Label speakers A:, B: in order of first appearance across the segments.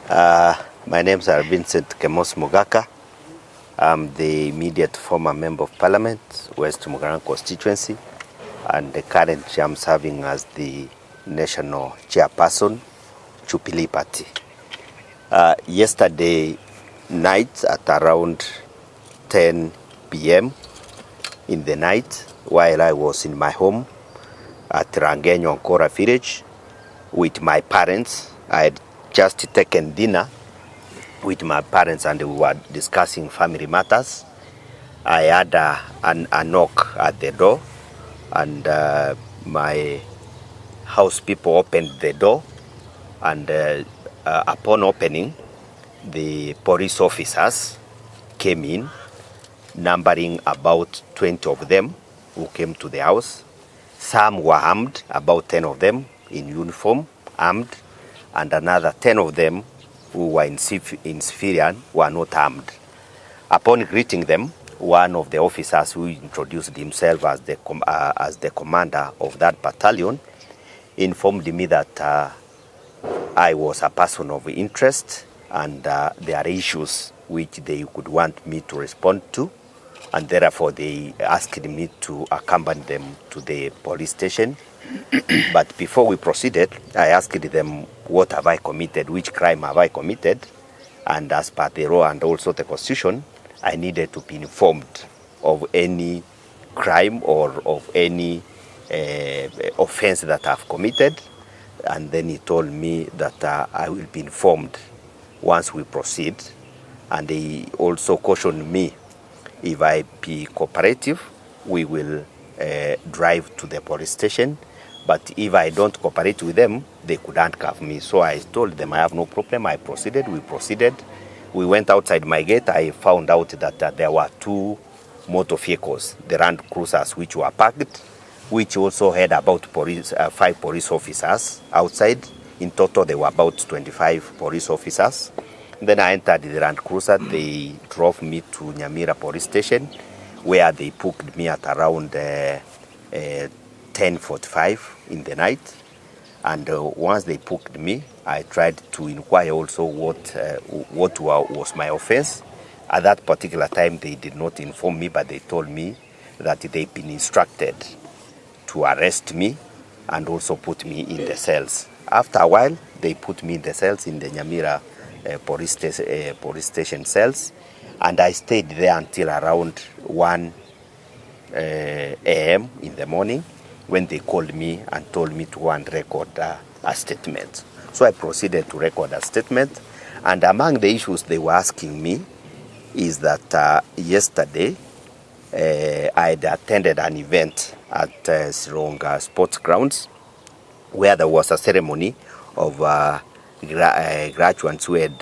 A: My names are Vincent Kemosi. I'm the immediate former Member of Parliament, West Mugaran constituency, and currently I'm serving as the National Chairperson, Jubilee Party. Yesterday night at around 10 p.m. in the night, while I was in my home at Rangenyo Nkora village with my parents, I had just taken dinner with my parents and we were discussing family matters. I had a knock at the door, and my house people opened the door, and upon opening, the police officers came in, numbering about 20 of them who came to the house. Some were armed, about 10 of them in uniform, armed, and another 10 of them who were in civilian were not armed. Upon greeting them, one of the officers who introduced himself as the commander of that battalion informed me that I was a person of interest and there are issues which they could want me to respond to, and therefore they asked me to accompany them to the police station. But before we proceeded, I asked them, what have I committed, which crime have I committed? And as per the law and also the constitution, I needed to be informed of any crime or of any offense that I've committed. And then he told me that I will be informed once we proceed. And he also cautioned me, if I be cooperative, we will drive to the police station. But if I don't cooperate with them, they could handcuff me. So I told them I have no problem. I proceeded. We proceeded. We went outside my gate. I found out that there were two motor vehicles, the Land Cruisers, which were parked, which also had about 5 police officers outside. In total, there were about 25 police officers. Then I entered the Land Cruiser. They drove me to Nyamira police station, where they booked me at around 10:45 in the night. And once they booked me, I tried to inquire also what was my offense. At that particular time, they did not inform me, but they told me that they'd been instructed to arrest me and also put me in the cells. After a while, they put me in the cells in the Nyamira police station cells, and I stayed there until around 1 a.m. in the morning, when they called me and told me to go and record a statement. So I proceeded to record a statement, and among the issues they were asking me is that yesterday I had attended an event at Sironga Sports Grounds, where there was a ceremony of graduates who had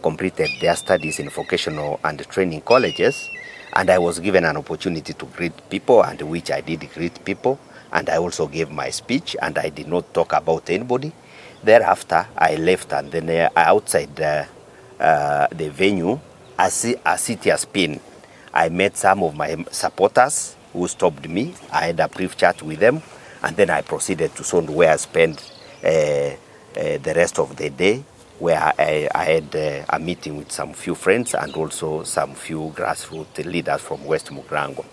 A: completed their studies in vocational and training colleges, and I was given an opportunity to greet people, and which I did greet people, and I also gave my speech, and I did not talk about anybody. Thereafter, I left, and then outside the venue, as it has been, I met some of my supporters who stopped me. I had a brief chat with them, and then I proceeded to Sondu, where I spent the rest of the day, where I had a meeting with some few friends and also some few grassroots leaders from West Mugaran.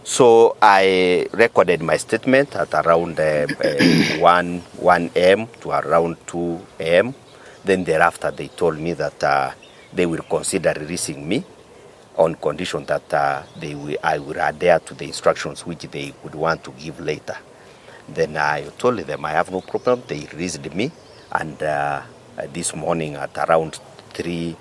A: So I recorded my statement at around 1 a.m. to around 2 a.m. Then thereafter, they told me that they will consider releasing me on condition that I will adhere to the instructions which they would want to give later. Then I told them I have no problem. They released me, and this morning at around 3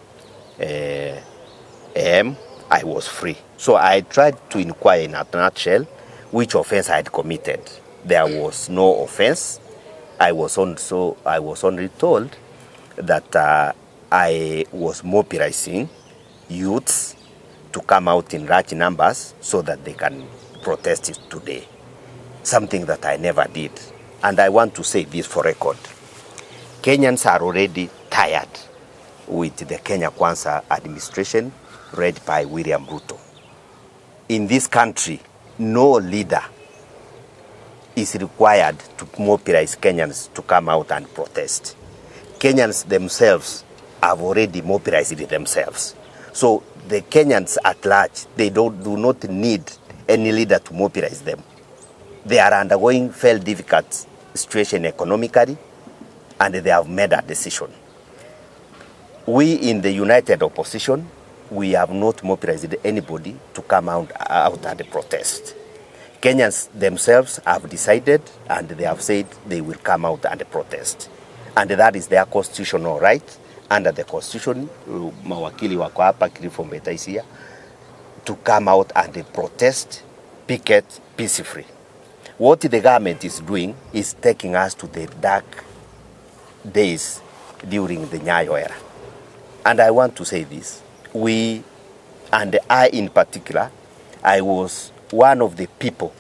A: a.m. I was free. So I tried to inquire in a nutshell which offense I had committed. There was no offense. I was only told that I was mobilizing youths to come out in large numbers so that they can protest it today, something that I never did. And I want to say this for record. Kenyans are already tired with the Kenya Kwanza administration led by William Ruto. In this country, no leader is required to mobilize Kenyans to come out and protest. Kenyans themselves have already mobilized themselves. So the Kenyans at large, they do not need any leader to mobilize them. They are undergoing very difficult situation economically, and they have made a decision. We in the united opposition, we have not mobilized anybody to come out and protest. Kenyans themselves have decided, and they have said they will come out and protest. And that is their constitutional right under the constitution. Mawakili wako hapa Mbeta is here to come out and protest, picket peacefully. What the government is doing is taking us to the dark days during the Nyayo era. And I want to say this. We, and I in particular, I was one of the people,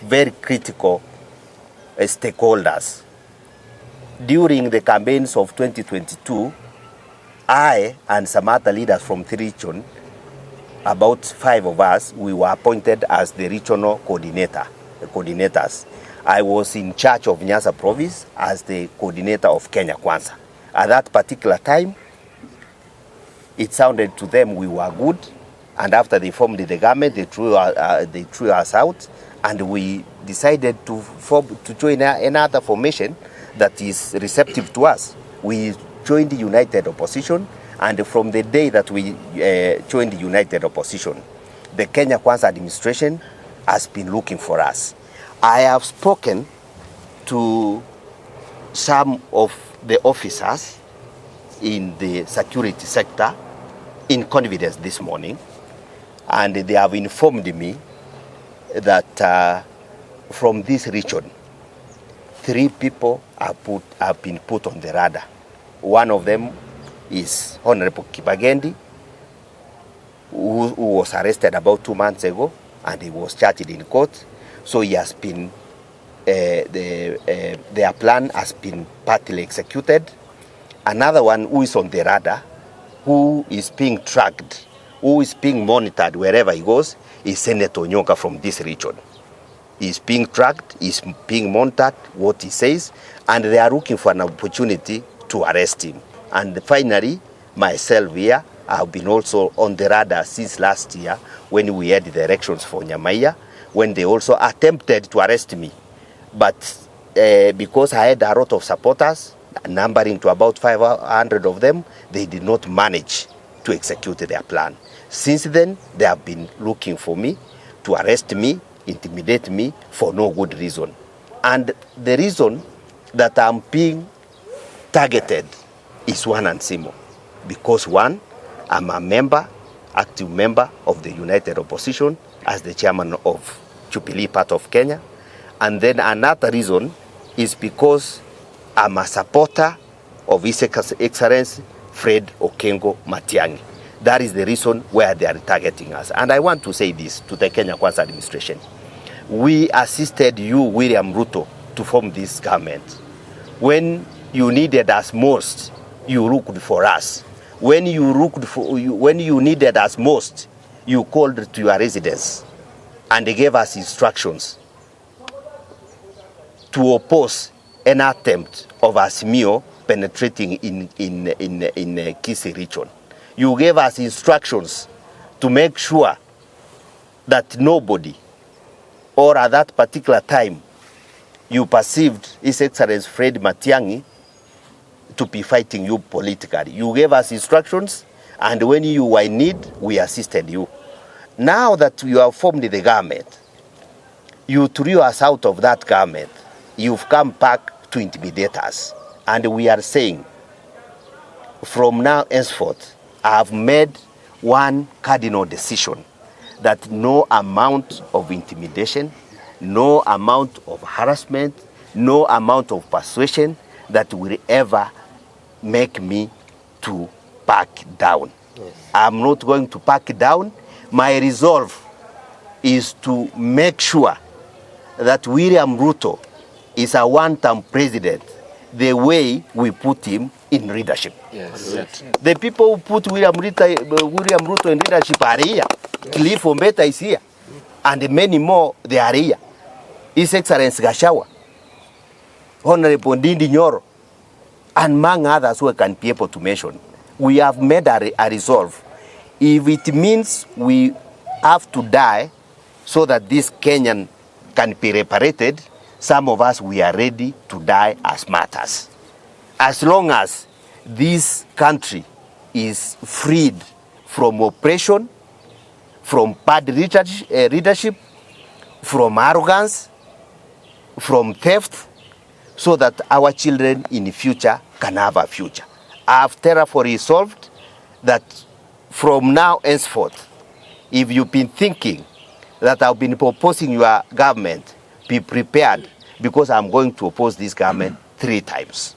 A: very critical stakeholders. During the campaigns of 2022, I and some other leaders from the region, about 5 of us, we were appointed as the regional coordinators. I was in charge of Nyasa province as the coordinator of Kenya Kwanza. At that particular time, it sounded to them we were good, and after they formed the government, they threw us out, and we decided to join another formation that is receptive to us. We joined the united opposition, and from the day that we joined the united opposition, the Kenya Kwanza administration has been looking for us. I have spoken to some of the officers in the security sector in confidence this morning, and they have informed me that from this region, 3 people have been put on the radar. One of them is Honorable Kibagendi, who was arrested about 2 months ago, and he was charged in court. So he has been, their plan has been partly executed. Another one who is on the radar, who is being tracked, who is being monitored wherever he goes, is Senator Nyong'ate from this region. He's being tracked, he's being monitored, what he says, and they are looking for an opportunity to arrest him. And finally, myself here, I've been also on the radar since last year when we had the elections for Nyamaiya, when they also attempted to arrest me. But because I had a lot of supporters, numbering to about 500 of them, they did not manage to execute their plan. Since then, they have been looking for me to arrest me, intimidate me for no good reason. And the reason that I'm being targeted is one and simple. Because one, I'm a member, active member of the United Opposition as the chairman of Jubilee part of Kenya. And then another reason is because I'm a supporter of His Excellency Fred Okengo Matiang'i. That is the reason why they are targeting us. And I want to say this to the Kenya Kwanza administration. We assisted you, William Ruto, to form this government. When you needed us most, you looked for us. When you needed us most, you called to your residence and they gave us instructions to oppose an attempt of Asimio penetrating in Kisii region. You gave us instructions to make sure that nobody, or at that particular time, you perceived His Excellency Fred Matiang'i to be fighting you politically. You gave us instructions, and when you were in need, we assisted you. Now that you have formed the government, you threw us out of that government. You've come back to intimidate us. And we are saying, from now henceforth, I have made one cardinal decision that no amount of intimidation, no amount of harassment, no amount of persuasion that will ever make me to back down. Yes. I'm not going to back down. My resolve is to make sure that William Ruto is a one-term president the way we put him in leadership.
B: Yes. Yes.
A: The people who put William Ruto in leadership are here. Cliff Mbeta is here. And many more, they are here. His Excellency Gashawa, Honorable Ndindi Nyoro, and among others who I can be able to mention. we have made a resolve. If it means we have to die so that this Kenyan can be reparated, some of us, we are ready to die as martyrs. As long as this country is freed from oppression, from bad leadership, from arrogance, from theft, so that our children in the future can have a future. I have therefore resolved that from now henceforth, if you've been thinking that I've been opposing your government, be prepared, because I'm going to oppose this government 3 times.